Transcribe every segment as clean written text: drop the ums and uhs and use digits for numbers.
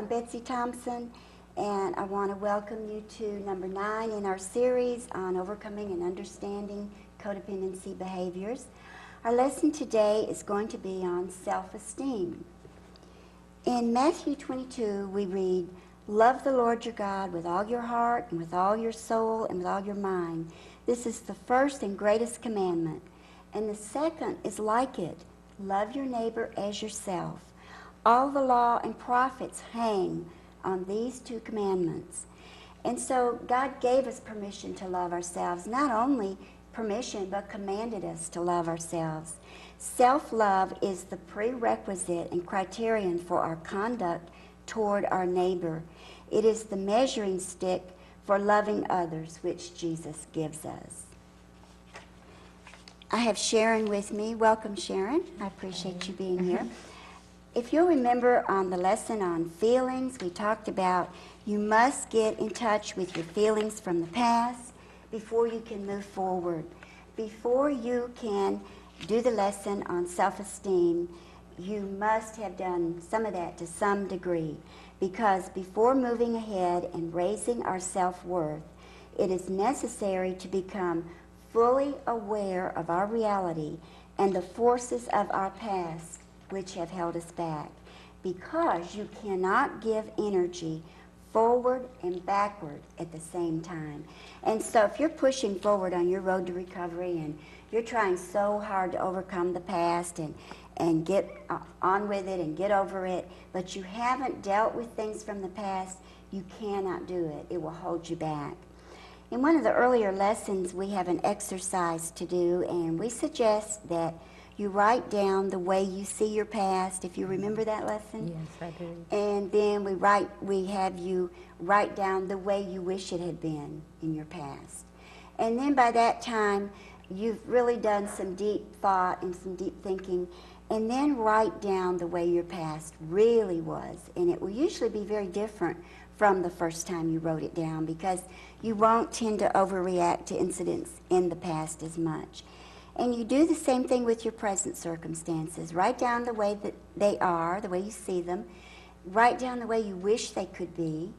I'm Betsy Thompson, and I want to welcome you to number 9 in our series on overcoming and understanding codependency behaviors. Our lesson today is going to be on self-esteem. In Matthew 22, we read, "Love the Lord your God with all your heart and with all your soul and with all your mind. This is the first and greatest commandment. And the second is like it. Love your neighbor as yourself. All the law and prophets hang on these 2 commandments." And so God gave us permission to love ourselves. Not only permission, but commanded us to love ourselves. Self-love is the prerequisite and criterion for our conduct toward our neighbor. It is the measuring stick for loving others, which Jesus gives us. I have Sharon with me. Welcome, Sharon. I appreciate you being here. If you'll remember on the lesson on feelings, we talked about you must get in touch with your feelings from the past before you can move forward. Before you can do the lesson on self-esteem, you must have done some of that to some degree, because before moving ahead and raising our self-worth, it is necessary to become fully aware of our reality and the forces of our past which have held us back, because you cannot give energy forward and backward at the same time. And so if you're pushing forward on your road to recovery and you're trying so hard to overcome the past and get on with it and get over it, but you haven't dealt with things from the past, you cannot do it. It will hold you back. In one of the earlier lessons, we have an exercise to do, and we suggest that you write down the way you see your past, if you remember that lesson. Yes, I do. And then we have you write down the way you wish it had been in your past. And then by that time, you've really done some deep thought and some deep thinking, and then write down the way your past really was. And it will usually be very different from the first time you wrote it down, because you won't tend to overreact to incidents in the past as much. And you do the same thing with your present circumstances. Write down the way that they are, the way you see them. Write down the way you wish they could be.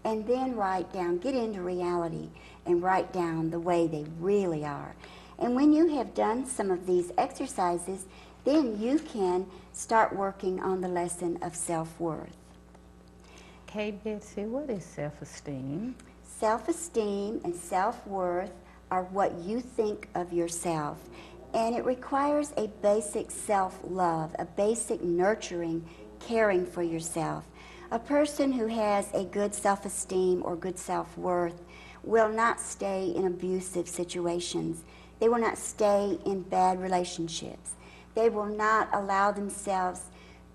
And then write down, get into reality, and write down the way they really are. And when you have done some of these exercises, then you can start working on the lesson of self-worth. Okay, Betsy, what is self-esteem? Self-esteem and self-worth are what you think of yourself. And it requires a basic self-love, a basic nurturing, caring for yourself. A person who has a good self-esteem or good self-worth will not stay in abusive situations. They will not stay in bad relationships. They will not allow themselves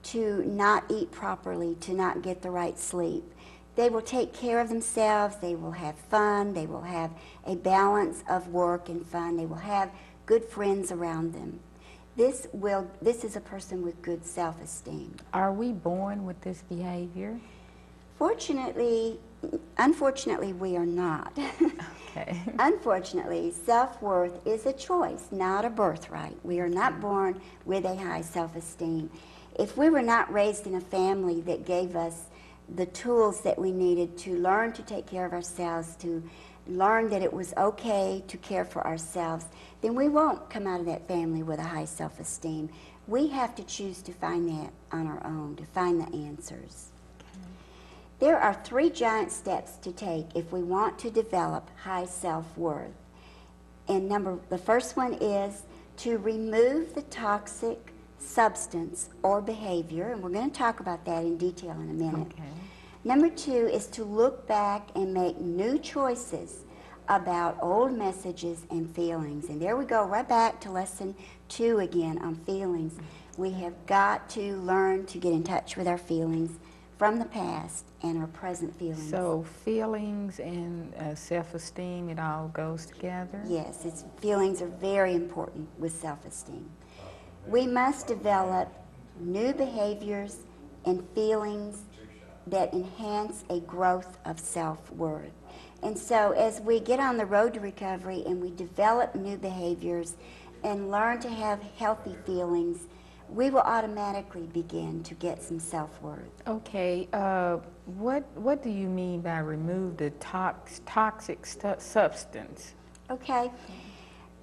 to not eat properly, to not get the right sleep. They will take care of themselves. They will have fun. They will have a balance of work and fun. They will have good friends around them. This is a person with good self-esteem. Are we born with this behavior? Unfortunately, we are not. Okay. Unfortunately, self-worth is a choice, not a birthright. We are not born with a high self-esteem. If we were not raised in a family that gave us the tools that we needed to learn to take care of ourselves, to learn that it was okay to care for ourselves, then we won't come out of that family with a high self-esteem. We have to choose to find that on our own, to find the answers. Okay. There are 3 giant steps to take if we want to develop high self-worth. And the first one is to remove the toxic substance or behavior, and we're going to talk about that in detail in a minute. Okay. Number 2 is to look back and make new choices about old messages and feelings. And there we go, right back to lesson 2 again on feelings. We have got to learn to get in touch with our feelings from the past and our present feelings. So feelings and self-esteem, it all goes together? Yes, feelings are very important with self-esteem. We must develop new behaviors and feelings that enhance a growth of self-worth. And so as we get on the road to recovery and we develop new behaviors and learn to have healthy feelings, we will automatically begin to get some self-worth. Okay, what do you mean by remove the toxic substance? Okay.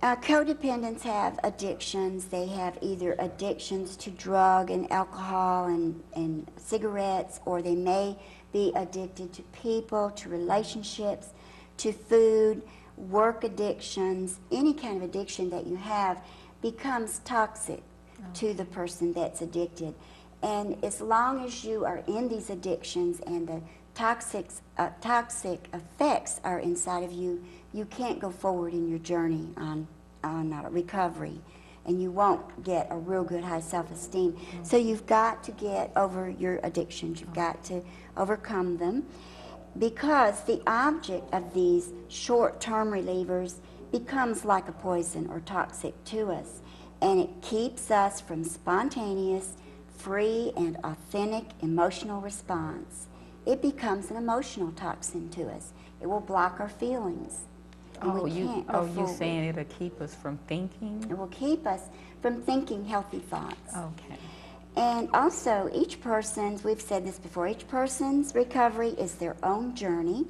Codependents have addictions. They have either addictions to drug and alcohol and cigarettes, or they may be addicted to people, to relationships, to food, work addictions. Any kind of addiction that you have becomes toxic to the person that's addicted. And as long as you are in these addictions and the toxic effects are inside of you, you can't go forward in your journey on recovery, and you won't get a real good high self-esteem. So you've got to get over your addictions. You've got to overcome them, because the object of these short-term relievers becomes like a poison or toxic to us, and it keeps us from spontaneous, free, and authentic emotional response. It becomes an emotional toxin to us. It will block our feelings. Oh, you're saying it'll keep us from thinking? It will keep us from thinking healthy thoughts. Okay. And also, each person's, we've said this before, each person's recovery is their own journey.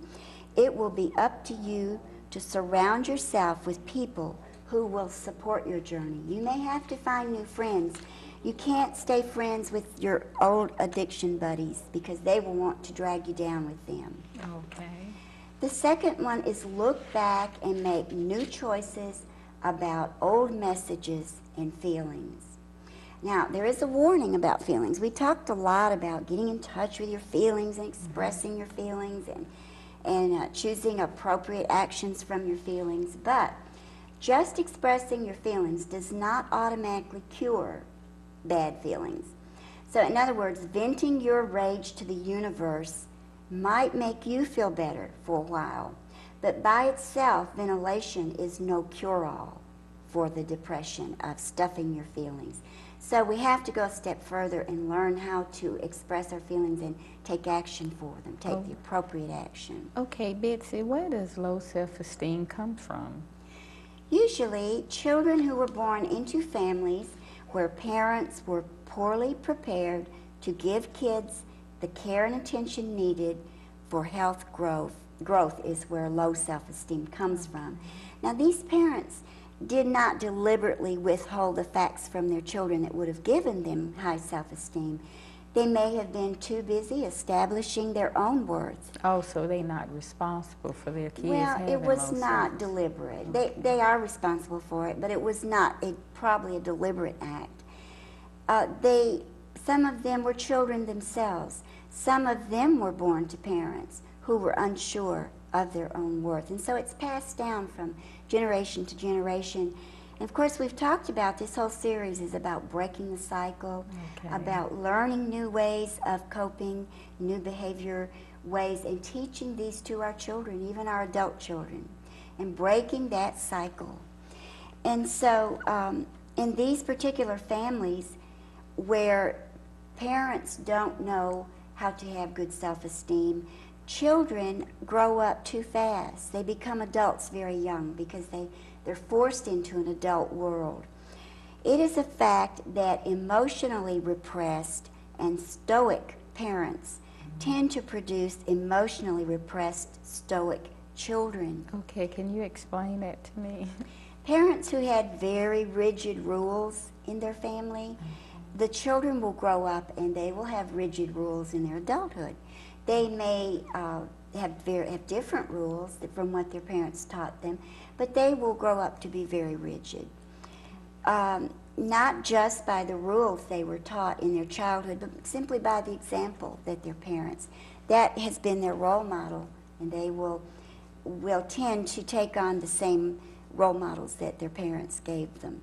It will be up to you to surround yourself with people who will support your journey. You may have to find new friends. You can't stay friends with your old addiction buddies, because they will want to drag you down with them. Okay. The second one is look back and make new choices about old messages and feelings. Now, there is a warning about feelings. We talked a lot about getting in touch with your feelings and expressing your feelings and choosing appropriate actions from your feelings. But just expressing your feelings does not automatically cure bad feelings. So in other words, venting your rage to the universe might make you feel better for a while, but by itself, ventilation is no cure-all for the depression of stuffing your feelings. So we have to go a step further and learn how to express our feelings and take action for them, take the appropriate action. Okay, Betsy, where does low self-esteem come from? Usually, children who were born into families where parents were poorly prepared to give kids the care and attention needed for health growth is where low self-esteem comes from. Now, these parents did not deliberately withhold the facts from their children that would have given them high self-esteem. They may have been too busy establishing their own worth. Oh, so they're not responsible for their kids having Well, it was low not deliberate. They are responsible for it, but it was not probably a deliberate act. Some of them were children themselves. Some of them were born to parents who were unsure of their own worth. And so it's passed down from generation to generation. And of course, we've talked about, this whole series is about breaking the cycle, about learning new ways of coping, new behavior ways, and teaching these to our children, even our adult children, and breaking that cycle. And so in these particular families where parents don't know how to have good self-esteem, children grow up too fast. They become adults very young because they're forced into an adult world. It is a fact that emotionally repressed and stoic parents tend to produce emotionally repressed stoic children. Okay, can you explain that to me? Parents who had very rigid rules in their family, the children will grow up and they will have rigid rules in their adulthood. They may have different rules from what their parents taught them, but they will grow up to be very rigid. Not just by the rules they were taught in their childhood, but simply by the example that their parents, that has been their role model, and they will tend to take on the same role models that their parents gave them.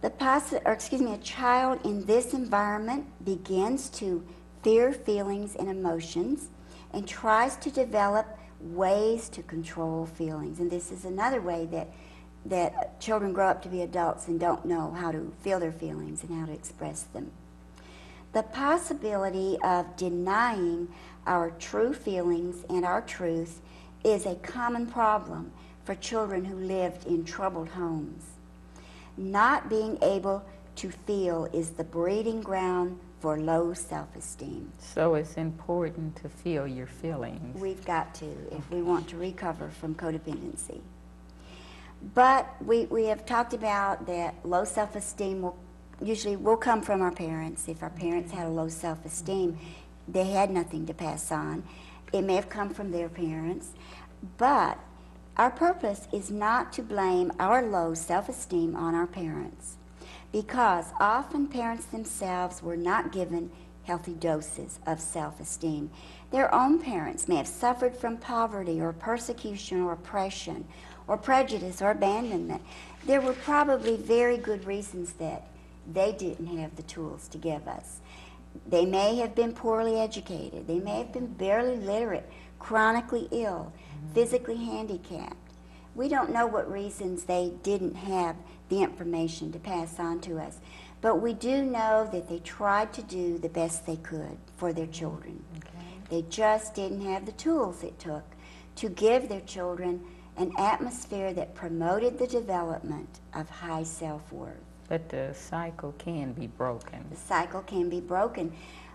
A child in this environment begins to fear feelings and emotions and tries to develop ways to control feelings. And this is another way that children grow up to be adults and don't know how to feel their feelings and how to express them. The possibility of denying our true feelings and our truth is a common problem for children who lived in troubled homes. Not being able to feel is the breeding ground for low self-esteem. So it's important to feel your feelings. We've got to if we want to recover from codependency. But we have talked about that low self-esteem usually will come from our parents. If our parents had a low self-esteem, they had nothing to pass on. It may have come from their parents, but our purpose is not to blame our low self-esteem on our parents, because often parents themselves were not given healthy doses of self-esteem. Their own parents may have suffered from poverty or persecution or oppression or prejudice or abandonment. There were probably very good reasons that they didn't have the tools to give us. They may have been poorly educated. They may have been barely literate, chronically ill, physically handicapped. We don't know what reasons they didn't have the information to pass on to us. But we do know that they tried to do the best they could for their children. They just didn't have the tools it took to give their children an atmosphere that promoted the development of high self-worth. But the cycle can be broken. The cycle can be broken.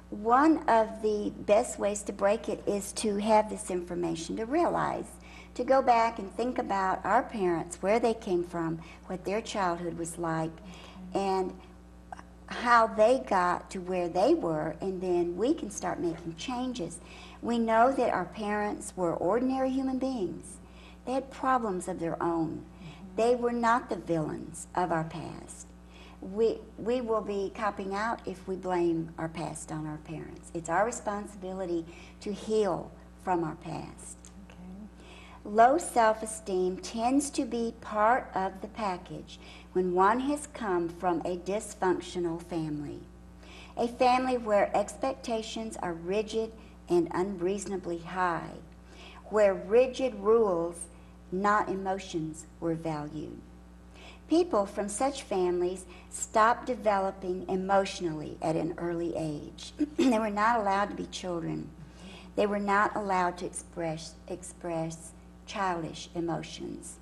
One of the best ways to break it is to have this information, to realize, to go back and think about our parents, where they came from, what their childhood was like, and how they got to where they were, and then we can start making changes. We know that our parents were ordinary human beings. They had problems of their own. They were not the villains of our past. We will be copping out if we blame our past on our parents. It's our responsibility to heal from our past. Low self-esteem tends to be part of the package when one has come from a dysfunctional family. A family where expectations are rigid and unreasonably high, where rigid rules, not emotions, were valued. People from such families stop developing emotionally at an early age. They were not allowed to be children. They were not allowed to express childish emotions.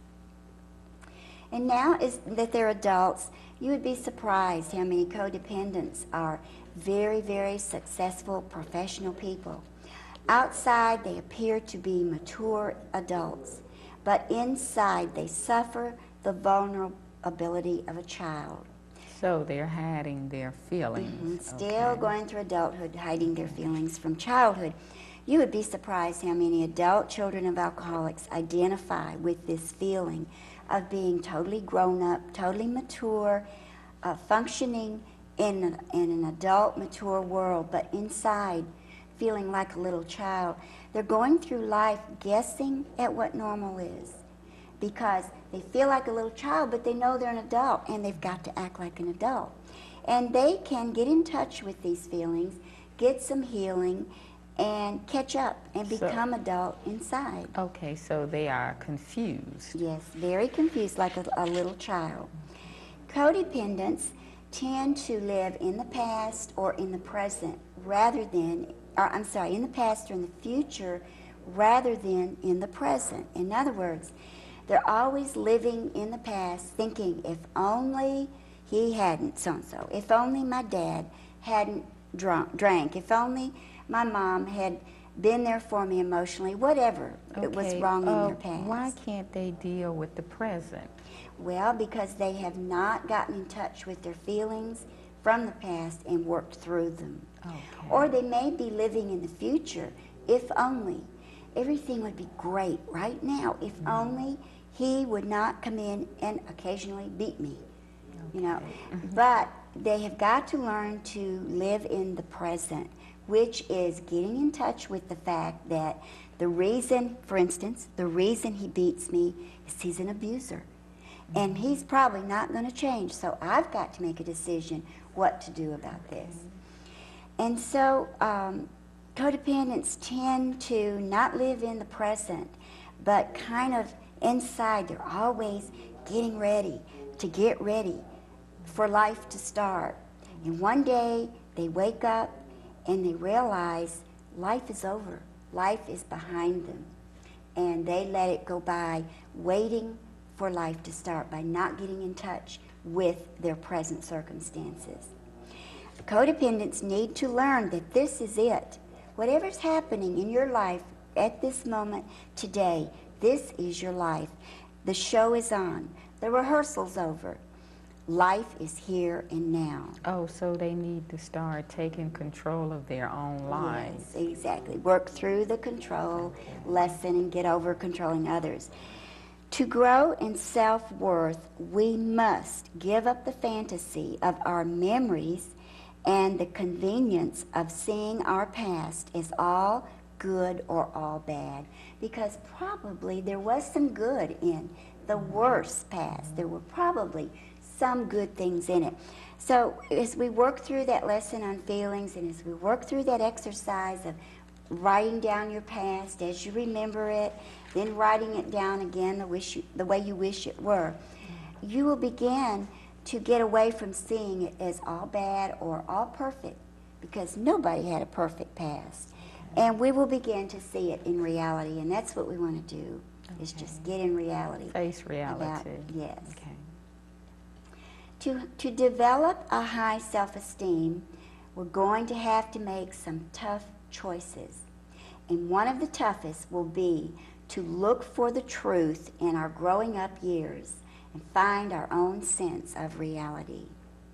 And now that they're adults, you would be surprised how many codependents are very, very successful professional people. Outside, they appear to be mature adults, but inside, they suffer the vulnerability of a child. So they're hiding their feelings. Still going through adulthood, hiding their feelings from childhood. You would be surprised how many adult children of alcoholics identify with this feeling of being totally grown up, totally mature, functioning in an adult, mature world, but inside feeling like a little child. They're going through life guessing at what normal is because they feel like a little child, but they know they're an adult, and they've got to act like an adult. And they can get in touch with these feelings, get some healing, and catch up and become adult inside. Okay, so they are confused. Yes, very confused, like a little child. Codependents tend to live in the past or in the present rather than, in the past or in the future rather than in the present. In other words, they're always living in the past thinking, if only he hadn't so-and-so, if only my dad hadn't drank, if only my mom had been there for me emotionally, whatever it was wrong in their past. Why can't they deal with the present? Well, because they have not gotten in touch with their feelings from the past and worked through them. Okay. Or they may be living in the future, if only. Everything would be great right now, if only he would not come in and occasionally beat me, you know. But they have got to learn to live in the present, which is getting in touch with the fact that the reason, for instance, the reason he beats me is he's an abuser. And he's probably not going to change, so I've got to make a decision what to do about this. And so codependents tend to not live in the present, but kind of inside, they're always getting ready to get ready for life to start. And one day they wake up and they realize life is over. Life is behind them. And they let it go by, waiting for life to start by not getting in touch with their present circumstances. Codependents need to learn that this is it. Whatever's happening in your life at this moment today, this is your life. The show is on. The rehearsal's over. Life is here and now. Oh, so they need to start taking control of their own lives. Yes, exactly. Work through the control lesson and get over controlling others. To grow in self-worth, we must give up the fantasy of our memories and the convenience of seeing our past as all good or all bad, because probably there was some good in the worst past. There were probably some good things in it. So as we work through that lesson on feelings, and as we work through that exercise of writing down your past as you remember it, then writing it down again the way you wish it were, you will begin to get away from seeing it as all bad or all perfect, because nobody had a perfect past. And we will begin to see it in reality, and that's what we want to do, is just get in reality. Face reality. Yes. Okay. To develop a high self-esteem, we're going to have to make some tough choices. And one of the toughest will be to look for the truth in our growing up years and find our own sense of reality.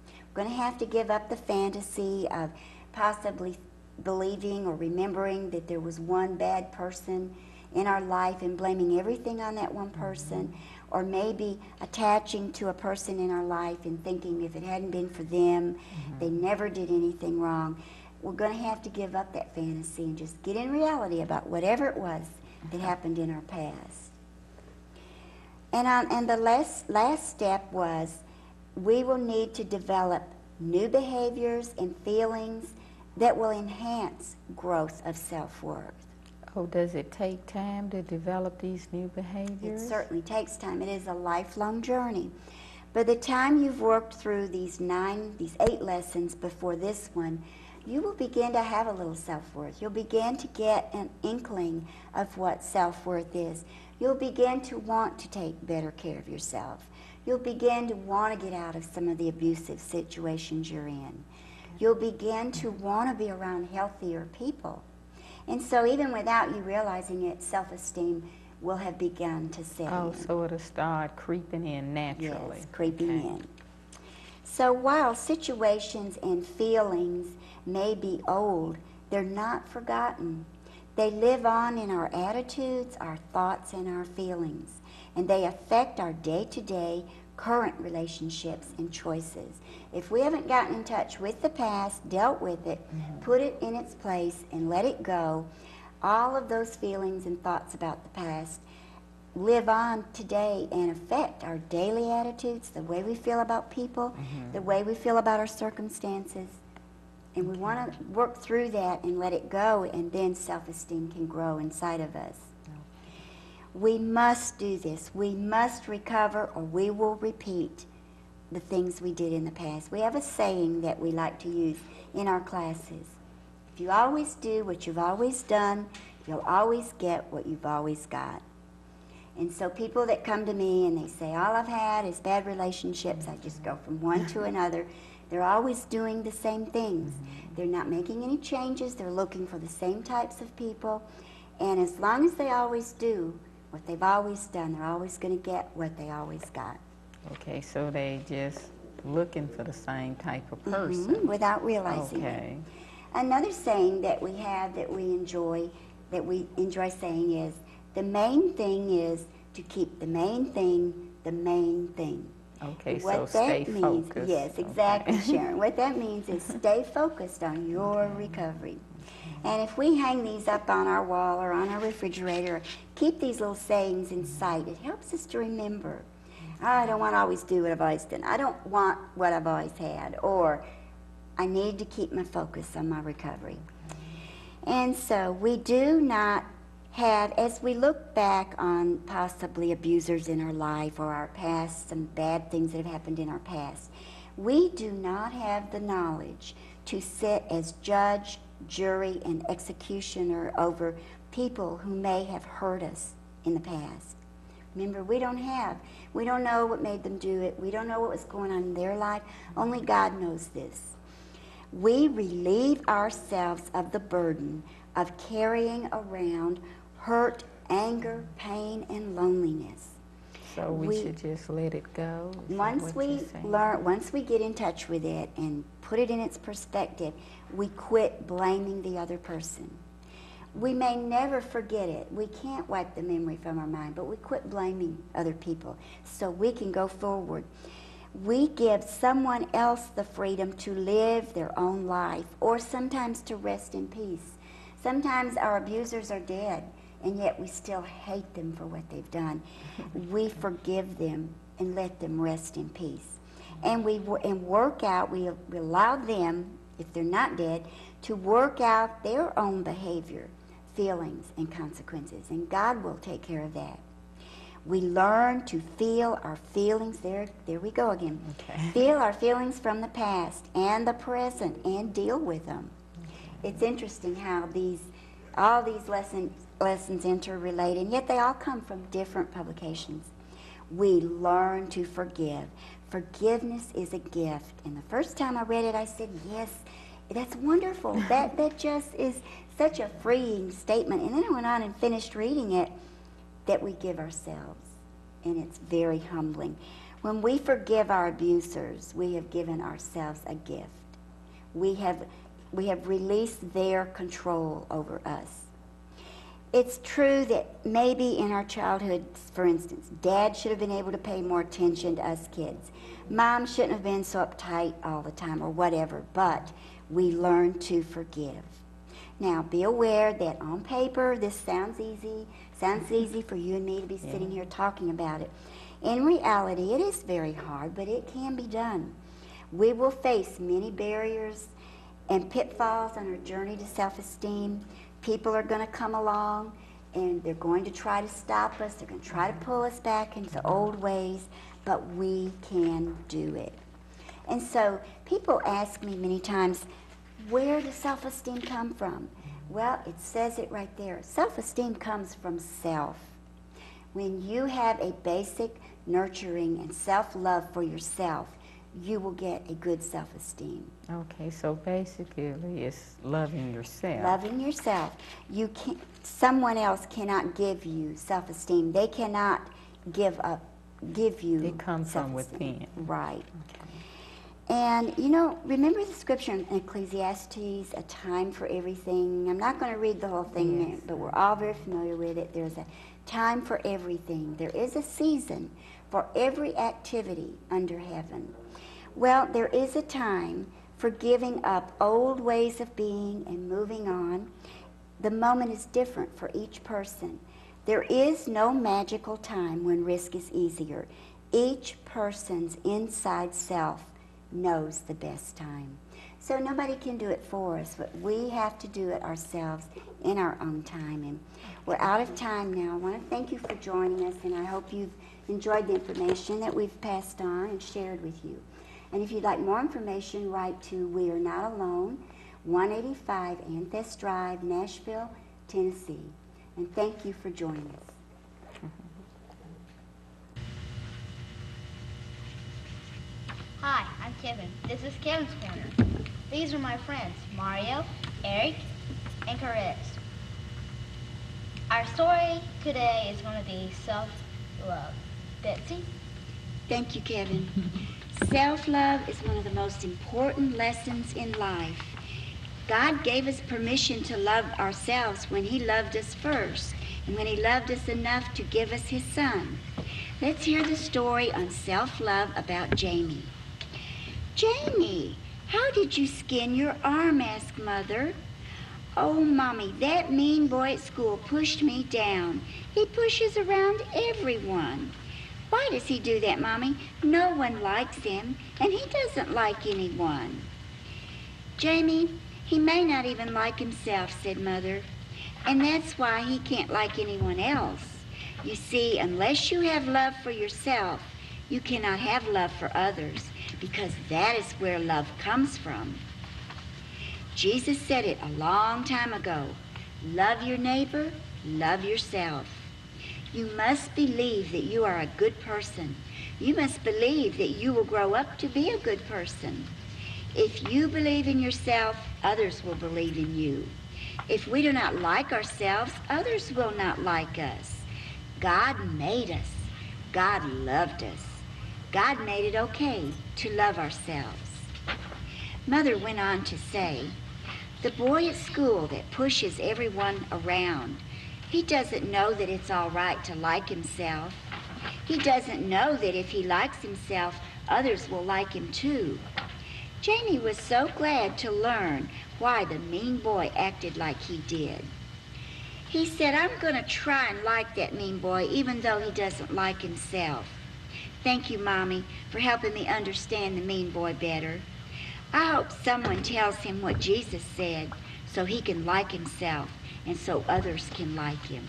We're going to have to give up the fantasy of possibly believing or remembering that there was one bad person in our life and blaming everything on that one person, or maybe attaching to a person in our life and thinking if it hadn't been for them, they never did anything wrong. We're going to have to give up that fantasy and just get in reality about whatever it was that happened in our past. And the last step was we will need to develop new behaviors and feelings that will enhance growth of self-worth. Oh, does it take time to develop these new behaviors? It certainly takes time. It is a lifelong journey. By the time you've worked through these 8 lessons before this one, you will begin to have a little self-worth. You'll begin to get an inkling of what self-worth is. You'll begin to want to take better care of yourself. You'll begin to want to get out of some of the abusive situations you're in. You'll begin to want to be around healthier people. And so even without you realizing it, self-esteem will have begun to set in. Oh, so it'll start creeping in naturally. Yes, creeping in. So while situations and feelings may be old, they're not forgotten. They live on in our attitudes, our thoughts, and our feelings. And they affect our day-to-day current relationships and choices. If we haven't gotten in touch with the past, dealt with it, put it in its place, and let it go, all of those feelings and thoughts about the past live on today and affect our daily attitudes, the way we feel about people, the way we feel about our circumstances. And we want to work through that and let it go, and then self-esteem can grow inside of us. We must do this. We must recover, or we will repeat the things we did in the past. We have a saying that we like to use in our classes. If you always do what you've always done, you'll always get what you've always got. And so people that come to me and they say, all I've had is bad relationships, I just go from one to another. They're always doing the same things. They're not making any changes. They're looking for the same types of people. And as long as they always do what they've always done, they're always going to get what they always got. Okay, so they just looking for the same type of person. Without realizing it. Okay. Another saying that we have that we enjoy saying is, the main thing is to keep the main thing the main thing. Okay, What so stay that means, focused. yes, exactly, Sharon. What that means is stay focused on your recovery. And if we hang these up on our wall or on our refrigerator, keep these little sayings in sight, it helps us to remember. I don't want to always do what I've always done. I don't want what I've always had. Or I need to keep my focus on my recovery. And so we do not have, as we look back on possibly abusers in our life or our past, some bad things that have happened in our past, we do not have the knowledge to sit as judge, jury, and executioner over people who may have hurt us in the past. Remember, we don't know what made them do it. We don't know what was going on in their life. Only God knows this. We relieve ourselves of the burden of carrying around hurt, anger, pain, and loneliness. So we should just let it go? Once we get in touch with it and put it in its perspective, we quit blaming the other person. We may never forget it. We can't wipe the memory from our mind, but we quit blaming other people so we can go forward. We give someone else the freedom to live their own life, or sometimes to rest in peace. Sometimes our abusers are dead, and yet we still hate them for what they've done. We forgive them and let them rest in peace. And we allow them, if they're not dead, to work out their own behavior, feelings, and consequences, and God will take care of that. We learn to feel our feelings. There we go again. Okay. Feel our feelings from the past and the present and deal with them. Okay. It's interesting how all these lessons interrelate, and yet they all come from different publications. We learn to forgive. Forgiveness is a gift. And the first time I read it, I said, yes, that's wonderful. That just is such a freeing statement. And then I went on and finished reading it, that we give ourselves. And it's very humbling. When we forgive our abusers, we have given ourselves a gift. We have released their control over us. It's true that maybe in our childhood, for instance, Dad should have been able to pay more attention to us kids. Mom shouldn't have been so uptight all the time or whatever, but we learn to forgive. Now, be aware that on paper, this sounds easy. Sounds easy for you and me to be sitting here talking about it. In reality, it is very hard, but it can be done. We will face many barriers and pitfalls on our journey to self-esteem. People are going to come along, and they're going to try to stop us. They're going to try to pull us back into old ways, but we can do it. And so people ask me many times, where does self-esteem come from? Well, it says it right there. Self-esteem comes from self. When you have a basic nurturing and self-love for yourself, you will get a good self-esteem. Okay, so basically it's loving yourself. Loving yourself. Someone else cannot give you self-esteem. They cannot give you It comes from within. Right. Okay. And, you know, remember the scripture in Ecclesiastes, a time for everything. I'm not going to read the whole thing, yes, but we're all very familiar with it. There's a time for everything. There is a season for every activity under heaven. Well, there is a time for giving up old ways of being and moving on. The moment is different for each person. There is no magical time when risk is easier. Each person's inside self knows the best time. So nobody can do it for us, but we have to do it ourselves in our own time. And we're out of time now. I want to thank you for joining us, and I hope you've enjoyed the information that we've passed on and shared with you. And if you'd like more information, write to We Are Not Alone, 185 Anthest Drive, Nashville, Tennessee. And thank you for joining us. Hi, I'm Kevin. This is Kevin's Corner. These are my friends, Mario, Eric, and Caress. Our story today is going to be self-love. Betsy? Thank you, Kevin. Self-love is one of the most important lessons in life. God gave us permission to love ourselves when He loved us first, and when He loved us enough to give us His Son. Let's hear the story on self-love about Jamie. Jamie, how did you skin your arm? Asked Mother. Oh, Mommy, that mean boy at school pushed me down. He pushes around everyone. Why does he do that, Mommy? No one likes him, and he doesn't like anyone. Jamie, he may not even like himself, said Mother, and that's why he can't like anyone else. You see, unless you have love for yourself, you cannot have love for others, because that is where love comes from. Jesus said it a long time ago. Love your neighbor, love yourself. You must believe that you are a good person. You must believe that you will grow up to be a good person. If you believe in yourself, others will believe in you. If we do not like ourselves, others will not like us. God made us. God loved us. God made it okay to love ourselves. Mother went on to say, the boy at school that pushes everyone around, he doesn't know that it's all right to like himself. He doesn't know that if he likes himself, others will like him too. Jamie was so glad to learn why the mean boy acted like he did. He said, I'm going to try and like that mean boy even though he doesn't like himself. Thank you, Mommy, for helping me understand the mean boy better. I hope someone tells him what Jesus said so he can like himself and so others can like him.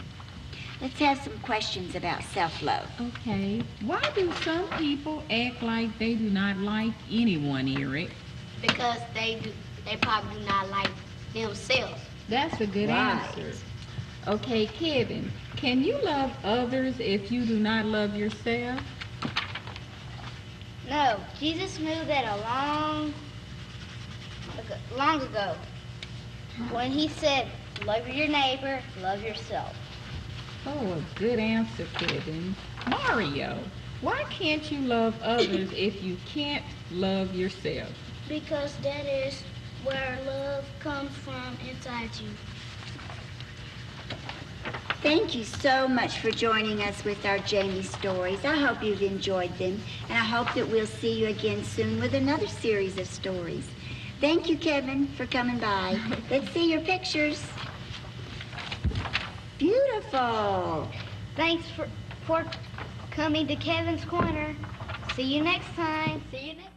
Let's have some questions about self-love. Okay. Why do some people act like they do not like anyone, Eric? Because they probably do not like themselves. That's a good Right. answer. Okay, Kevin, can you love others if you do not love yourself? No, Jesus knew that long ago when he said, love your neighbor, love yourself. Oh, a good answer, Kevin. Mario, why can't you love others if you can't love yourself? Because that is where love comes from inside you. Thank you so much for joining us with our Jamie stories. I hope you've enjoyed them, and I hope that we'll see you again soon with another series of stories. Thank you, Kevin, for coming by. Let's see your pictures. Beautiful. Thanks for coming to Kevin's Corner. See you next time. See you next